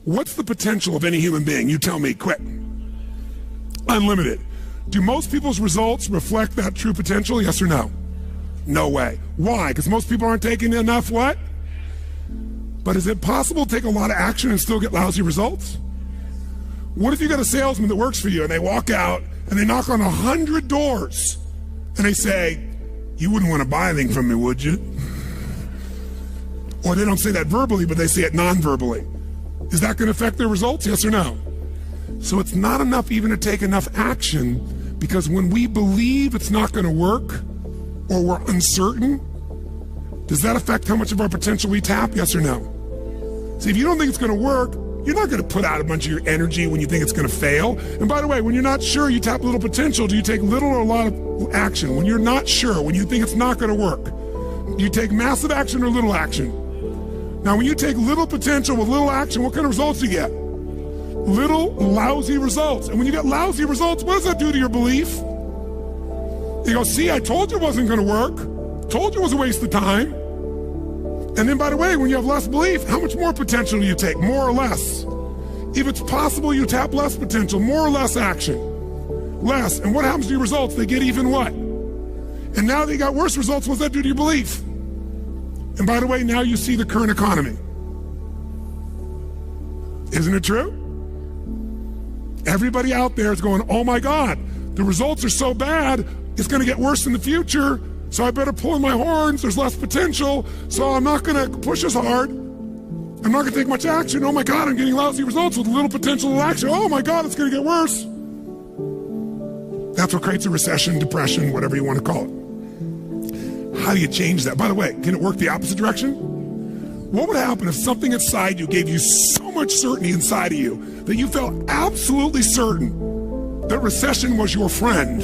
What's the potential of any human being? You tell me, quick. Unlimited. Do most people's results reflect that true potential, yes or no? No way. Why? Because most people aren't taking enough what? But is it possible to take a lot of action and still get lousy results? What if you got a salesman that works for you and they walk out and they knock on 100 doors and they say, you wouldn't want to buy anything from me, would you? Or they don't say that verbally, but they say it non-verbally. Is that going to affect their results, yes or no? So it's not enough even to take enough action, because when we believe it's not going to work or we're uncertain, does that affect how much of our potential we tap, yes or no? See, if you don't think it's going to work, you're not going to put out a bunch of your energy when you think it's going to fail. And by the way, when you're not sure, you tap little potential. Do you take little or a lot of action? When you're not sure, when you think it's not going to work, do you take massive action or little action? Now, when you take little potential with little action, what kind of results do you get? Little lousy results. And when you get lousy results, what does that do to your belief? You go, see, I told you it wasn't going to work. Told you it was a waste of time. And then, by the way, when you have less belief, how much more potential do you take? More or less? If it's possible, you tap less potential, more or less action. Less. And what happens to your results? They get even what? And now that you got worse results, what's that do to your belief? And by the way, now you see the current economy. Isn't it true? Everybody out there is going, oh my God, the results are so bad, it's going to get worse in the future. So I better pull in my horns, there's less potential, so I'm not going to push as hard. I'm not going to take much action. Oh my God, I'm getting lousy results with little potential of action. Oh my God, it's going to get worse. That's what creates a recession, depression, whatever you want to call it. How do you change that? By the way, can it work the opposite direction? What would happen if something inside you gave you so much certainty inside of you that you felt absolutely certain that recession was your friend?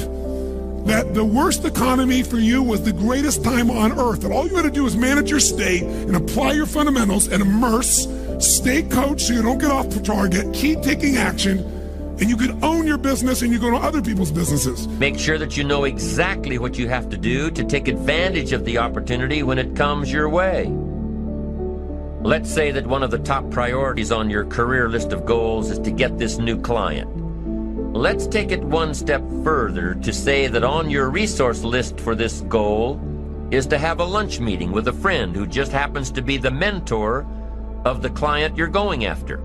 That the worst economy for you was the greatest time on earth, that all you had to do is manage your state and apply your fundamentals and immerse, stay coached so you don't get off target, keep taking action, and you could own your business and you go to other people's businesses. Make sure that you know exactly what you have to do to take advantage of the opportunity when it comes your way. Let's say that one of the top priorities on your career list of goals is to get this new client. Let's take it one step further to say that on your resource list for this goal is to have a lunch meeting with a friend who just happens to be the mentor of the client you're going after.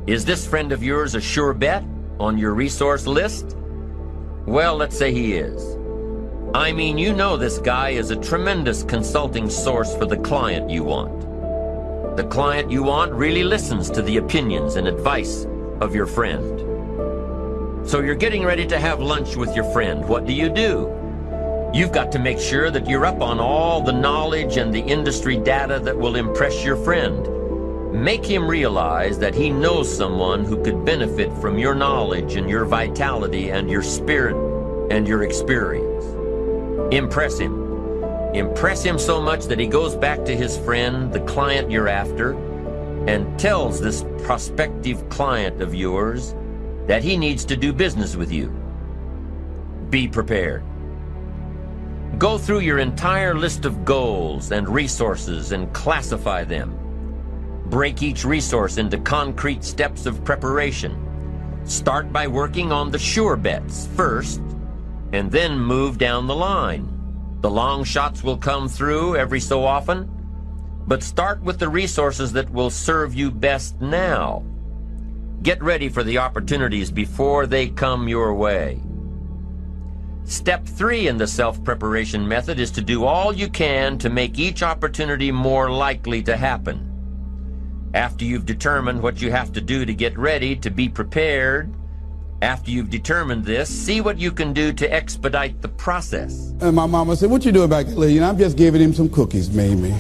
Is this friend of yours a sure bet on your resource list? Well, let's say he is. I mean, you know this guy is a tremendous consulting source for the client you want. The client you want really listens to the opinions and advice of your friend. So you're getting ready to have lunch with your friend. What do? You've got to make sure that you're up on all the knowledge and the industry data that will impress your friend. Make him realize that he knows someone who could benefit from your knowledge and your vitality and your spirit and your experience. Impress him. Impress him so much that he goes back to his friend, the client you're after, and tells this prospective client of yours that he needs to do business with you. Be prepared. Go through your entire list of goals and resources and classify them. Break each resource into concrete steps of preparation. Start by working on the sure bets first, and then move down the line. The long shots will come through every so often, but start with the resources that will serve you best now. Get ready for the opportunities before they come your way. Step 3 in the self-preparation method is to do all you can to make each opportunity more likely to happen. After you've determined what you have to do to get ready, to be prepared, after you've determined this, see what you can do to expedite the process. And my mama said, what you doing back there? I'm just giving him some cookies, Mamie.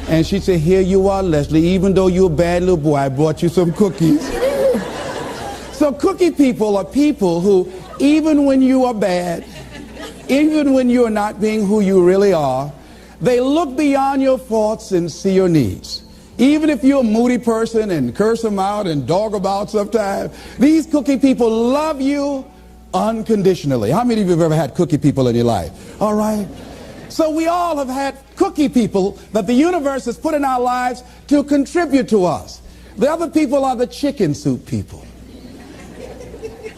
And she said, here you are, Leslie. Even though you're a bad little boy, I brought you some cookies. So cookie people are people who, even when you are bad, even when you are not being who you really are, they look beyond your faults and see your needs. Even if you're a moody person and curse them out and dog about sometimes, these cookie people love you unconditionally. How many of you have ever had cookie people in your life? All right. So we all have had cookie people that the universe has put in our lives to contribute to us. The other people are the chicken soup people.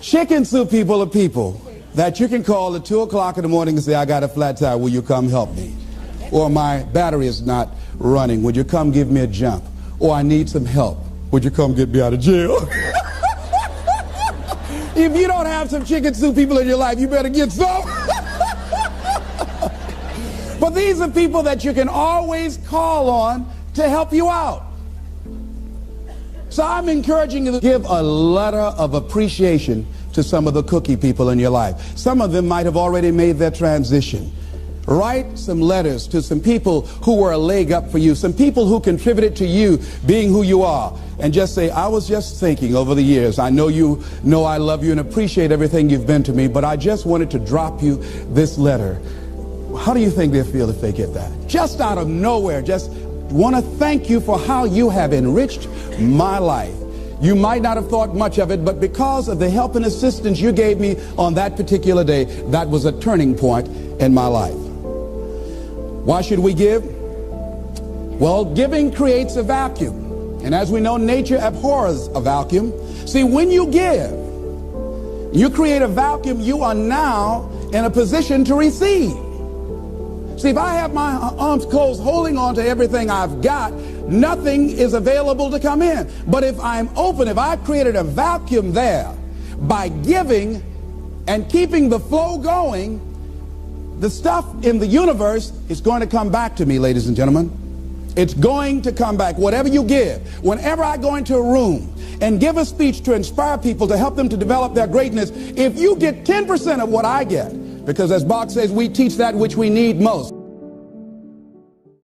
Chicken soup people are people that you can call at 2 o'clock in the morning and say, I got a flat tire, will you come help me? Or my battery is not running, would you come give me a jump? Or I need some help, would you come get me out of jail? If you don't have some chicken soup people in your life, you better get some. But these are people that you can always call on to help you out. So I'm encouraging you to give a letter of appreciation to some of the cookie people in your life. Some of them might have already made their transition. Write some letters to some people who were a leg up for you, some people who contributed to you being who you are, and just say, I was just thinking over the years, I know you know I love you and appreciate everything you've been to me, but I just wanted to drop you this letter. How do you think they'll feel if they get that? Just out of nowhere, just want to thank you for how you have enriched my life. You might not have thought much of it, but because of the help and assistance you gave me on that particular day, that was a turning point in my life. Why should we give? Well, giving creates a vacuum. And as we know, nature abhors a vacuum. See, when you give, you create a vacuum, you are now in a position to receive. See, if I have my arms closed holding on to everything I've got, nothing is available to come in. But if I'm open, if I've created a vacuum there, by giving and keeping the flow going, the stuff in the universe is going to come back to me, ladies and gentlemen. It's going to come back. Whatever you give, whenever I go into a room and give a speech to inspire people, to help them to develop their greatness, if you get 10% of what I get, because as Bach says, we teach that which we need most.